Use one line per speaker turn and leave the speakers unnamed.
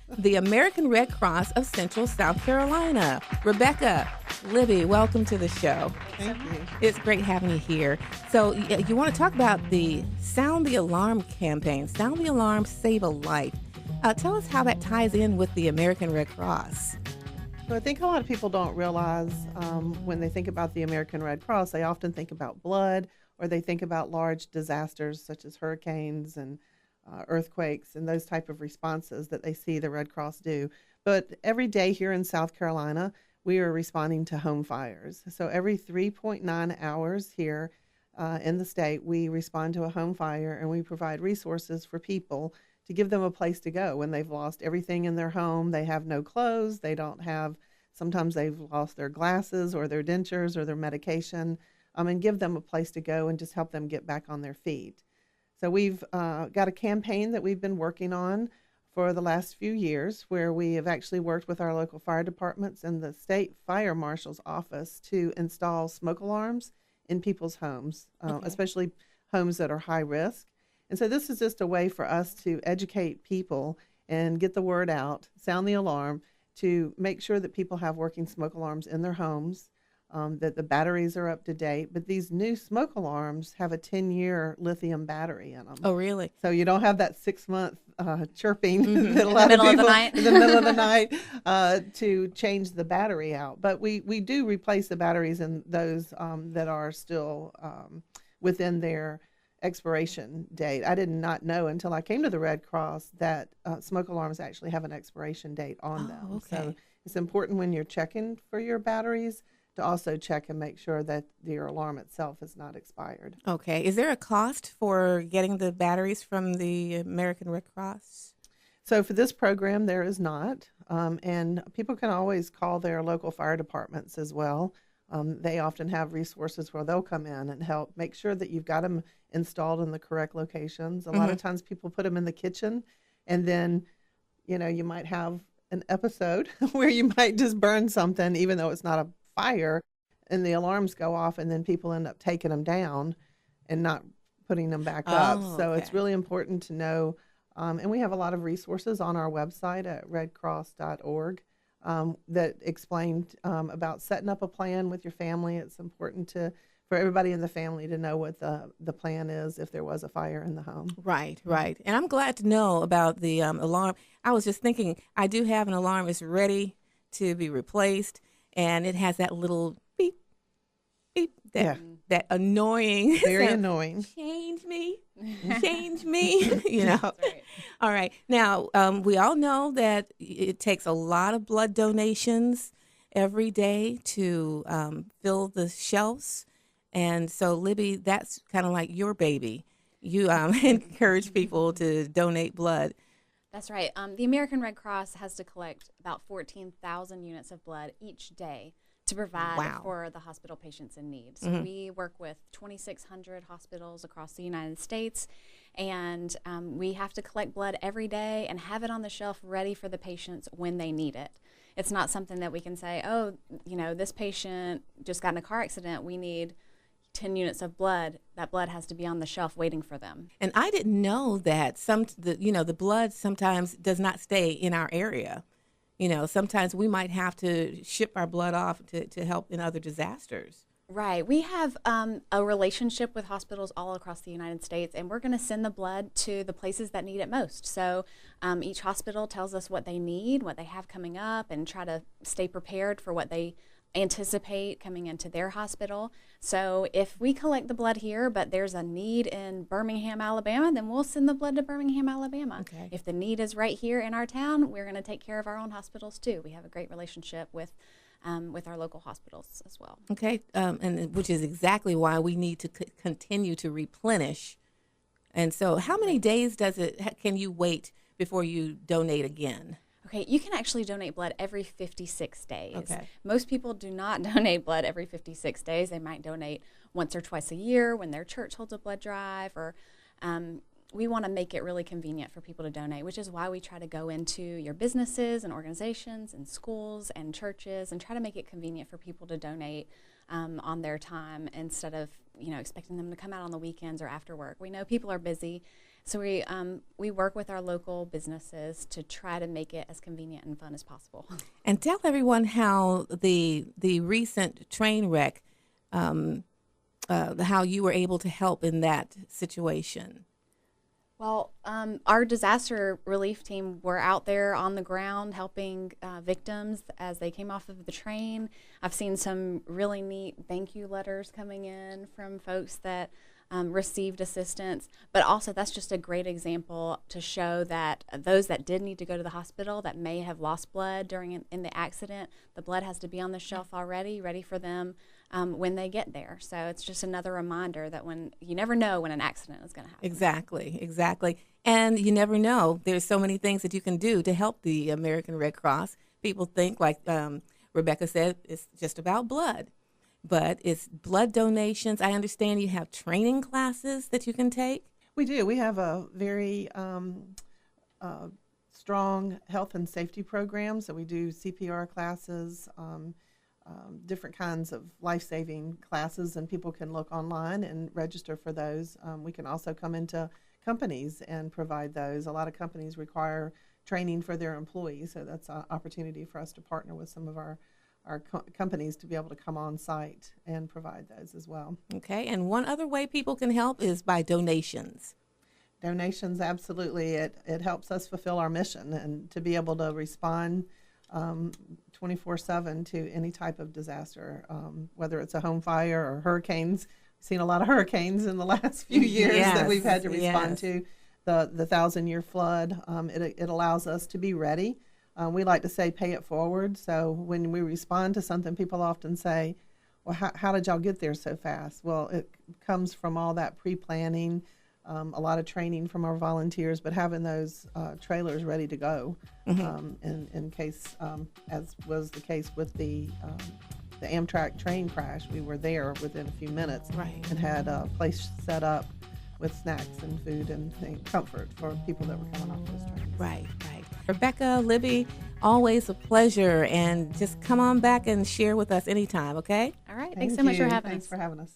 the American Red Cross of Central South Carolina. Rebecca, Libby, welcome to the show.
Thank you.
It's great having you here. So you want to talk about the Sound the Alarm campaign. Sound the Alarm, Save a Life. Tell us how that ties in with the American Red Cross.
So I think a lot of people don't realize when they think about the American Red Cross, they often think about blood, or they think about large disasters such as hurricanes and earthquakes and those type of responses that they see the Red Cross do. But every day here in South Carolina, we are responding to home fires. So every 3.9 hours here in the state, we respond to a home fire, and we provide resources for people to give them a place to go when they've lost everything in their home. They have no clothes. They don't have, sometimes they've lost their glasses or their dentures or their medication, and give them a place to go and just help them get back on their feet. So we've got a campaign that we've been working on for the last few years, where we have actually worked with our local fire departments and the state fire marshal's office to install smoke alarms in people's homes, especially homes that are high risk. And so this is just a way for us to educate people and get the word out, sound the alarm, to make sure that people have working smoke alarms in their homes, that the batteries are up to date. But these new smoke alarms have a 10-year lithium battery in them.
Oh, really?
So you don't have that 6-month chirping that a
In
lot
the
of
middle of the
people
night.
in the middle of the night to change the battery out. But we do replace the batteries in those that are still within their expiration date. I did not know until I came to the Red Cross that smoke alarms actually have an expiration date on them.
Okay.
So it's important when you're checking for your batteries to also check and make sure that your alarm itself is not expired.
Okay. Is there a cost for getting the batteries from the American Red Cross?
So for this program, there is not. And people can always call their local fire departments as well. They often have resources where they'll come in and help make sure that you've got them installed in the correct locations. A lot of times people put them in the kitchen, and then, you might have an episode where you might just burn something, even though it's not a fire, and the alarms go off, and then people end up taking them down and not putting them back up. So it's really important to know. And we have a lot of resources on our website at redcross.org that explain about setting up a plan with your family. It's important for everybody in the family to know what the plan is if there was a fire in the home.
Right. And I'm glad to know about the alarm. I was just thinking, I do have an alarm. It's ready to be replaced, and it has that little beep, beep, that annoying
Very
sound.
annoying.
Change me.
That's right.
All right. Now, we all know that it takes a lot of blood donations every day to fill the shelves. And so, Libby, that's kind of like your baby. You encourage people to donate blood.
That's right. The American Red Cross has to collect about 14,000 units of blood each day to provide for the hospital patients in need. So we work with 2,600 hospitals across the United States, and we have to collect blood every day and have it on the shelf ready for the patients when they need it. It's not something that we can say, this patient just got in a car accident, we need 10 units of blood. That blood has to be on the shelf waiting for them.
And I didn't know that the blood sometimes does not stay in our area. Sometimes we might have to ship our blood off to help in other disasters.
Right. We have a relationship with hospitals all across the United States, and we're going to send the blood to the places that need it most. So each hospital tells us what they need, what they have coming up, and try to stay prepared for what they anticipate coming into their hospital. So if we collect the blood here, but there's a need in Birmingham, Alabama, then we'll send the blood to Birmingham, Alabama.
Okay.
If the need is right here in our town, we're going to take care of our own hospitals too. We have a great relationship with our local hospitals as well.
Okay, and which is exactly why we need to continue to replenish. And so how many days can you wait before you donate again?
Okay, you can actually donate blood every 56 days.
Okay.
Most people do not donate blood every 56 days. They might donate once or twice a year when their church holds a blood drive, or we want to make it really convenient for people to donate, which is why we try to go into your businesses and organizations and schools and churches and try to make it convenient for people to donate on their time instead of expecting them to come out on the weekends or after work. We know people are busy. So we work with our local businesses to try to make it as convenient and fun as possible.
And tell everyone how the recent train wreck, how you were able to help in that situation.
Well, our disaster relief team were out there on the ground helping victims as they came off of the train. I've seen some really neat thank you letters coming in from folks that received assistance, but also that's just a great example to show that those that did need to go to the hospital that may have lost blood in the accident, the blood has to be on the shelf already, ready for them when they get there. So it's just another reminder that you never know when an accident is going to happen.
Exactly. And you never know. There's so many things that you can do to help the American Red Cross. People think, like Rebecca said, it's just about blood. But it's blood donations. I understand you have training classes that you can take.
We do. We have a very strong health and safety program. So we do CPR classes, different kinds of life-saving classes, and people can look online and register for those. We can also come into companies and provide those. A lot of companies require training for their employees, so that's an opportunity for us to partner with some of our companies to be able to come on site and provide those as well.
Okay, and one other way people can help is by donations.
Donations, absolutely. It helps us fulfill our mission and to be able to respond 24/7 to any type of disaster, whether it's a home fire or hurricanes. We've seen a lot of hurricanes in the last few years that we've had to respond to. The 1,000-year flood, it allows us to be ready. We like to say pay it forward. So when we respond to something, people often say, well, how did y'all get there so fast? Well, it comes from all that pre-planning, a lot of training from our volunteers, but having those trailers ready to go in case, as was the case with the Amtrak train crash. We were there within a few minutes and had a place set up with snacks and food and comfort for people that were coming off those trains.
Right. Rebecca, Libby, always a pleasure, and just come on back and share with us anytime, okay?
All right. Thanks so much for having us.
Thanks for having us.